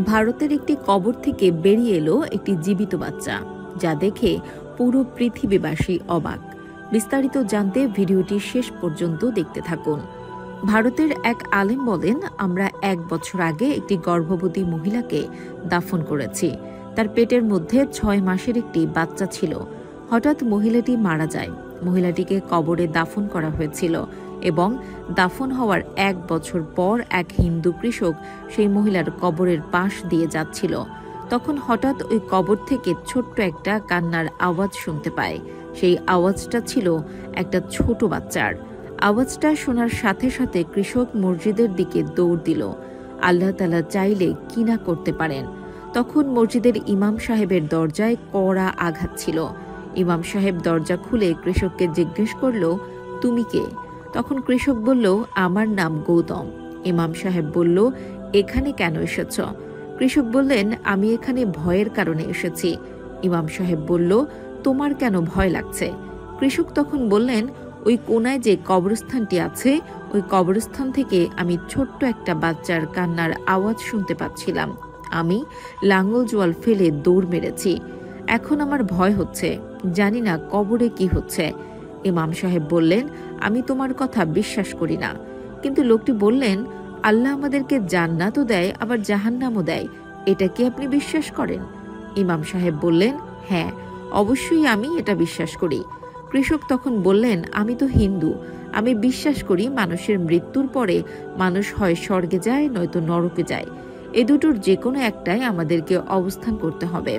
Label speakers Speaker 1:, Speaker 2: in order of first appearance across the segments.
Speaker 1: ভারতের একটি কবর থেকে বেরিয়ে এলো একটি জীবিত বাচ্চা, যা দেখে পুরো পৃথিবীবাসী অবাক। বিস্তারিত জানতে ভিডিওটি শেষ পর্যন্ত দেখতে থাকুন। ভারতের এক আলেম বলেন, আমরা 1 বছর আগে একটি গর্ভবতী মহিলাকে দাফন করেছি। তার পেটের মধ্যে 6 মাসের একটি বাচ্চা ছিল। হঠাৎ মহিলাটি মারা যায়। মহিলাটিকে কবরে দাফন করা হয়েছিল এবং দাফন হওয়ার 1 বছর পর এক হিন্দু কৃষক সেই মহিলার কবরের পাশ দিয়ে যাচ্ছিল। তখন হঠাৎ ওই কবর থেকে ছোট্ট একটা কান্নার আওয়াজ শুনতে পায়। সেই আওয়াজটা ছিল একটা ছোট বাচ্চার। আওয়াজটা শোনার সাথে সাথে কৃষক মসজিদের দিকে দৌড় দিল। আল্লাহ তাআলা চাইলে কি না করতে পারেন। তখন মসজিদের ইমাম সাহেবের দরজায় কড়া আঘাত ছিল। ইমাম সাহেব দরজা খুলে কৃষককে জিজ্ঞেস করল, তুমি কে? তখন কৃষক বলল, আমার নাম গৌতম। ইমাম সাহেব বলল, এখানে কেন এসেছ? কৃষক বললেন, আমি এখানে ভয়ের কারণে এসেছি। ইমাম সাহেব বলল, তোমার কেন ভয় লাগছে? কৃষক তখন বললেন, ওই কোনায় যে কবরস্থানটি আছে, ওই কবরস্থান থেকে আমি ছোট্ট একটা বাচ্চার কান্নার আওয়াজ শুনতে পাচ্ছিলাম। আমি লাঙ্গল জোয়াল ফেলে দৌড় মেরেছি। এখন আমার ভয় হচ্ছে, জানি না কবরে কি হচ্ছে। ইমাম সাহেব বললেন, আমি তোমার কথা বিশ্বাস করি না। কিন্তু লোকটি বললেন, আল্লাহ আমাদেরকে জান্নাতও দেয় আবার জাহান্নামও দেয়, এটা কি আপনি বিশ্বাস করেন? ইমাম সাহেব বললেন, হ্যাঁ, অবশ্যই আমি এটা বিশ্বাস করি। কৃষক তখন বললেন, আমি তো হিন্দু, আমি বিশ্বাস করি মানুষের মৃত্যুর পরে মানুষ হয় স্বর্গে যায় নয়তো নরকে যায়। এ দুটোর যে কোনো একটাই আমাদেরকে অবস্থান করতে হবে।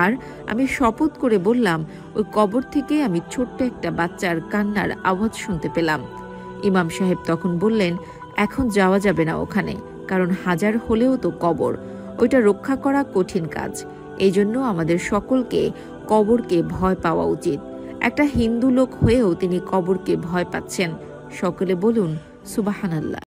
Speaker 1: আর আমি শপথ করে বললাম, ওই কবর থেকে আমি ছোট্ট একটা বাচ্চার কান্নার আওয়াজ শুনতে পেলাম। ইমাম সাহেব তখন বললেন, এখন যাওয়া যাবে না ওখানে, কারণ হাজার হলেও তো কবর, ওইটা রক্ষা করা কঠিন কাজ। এই জন্য আমাদের সকলকে কবরকে ভয় পাওয়া উচিত। একটা হিন্দু লোক হয়েও তিনি কবরকে ভয় পাচ্ছেন। সকলে বলুন সুবহানাল্লাহ।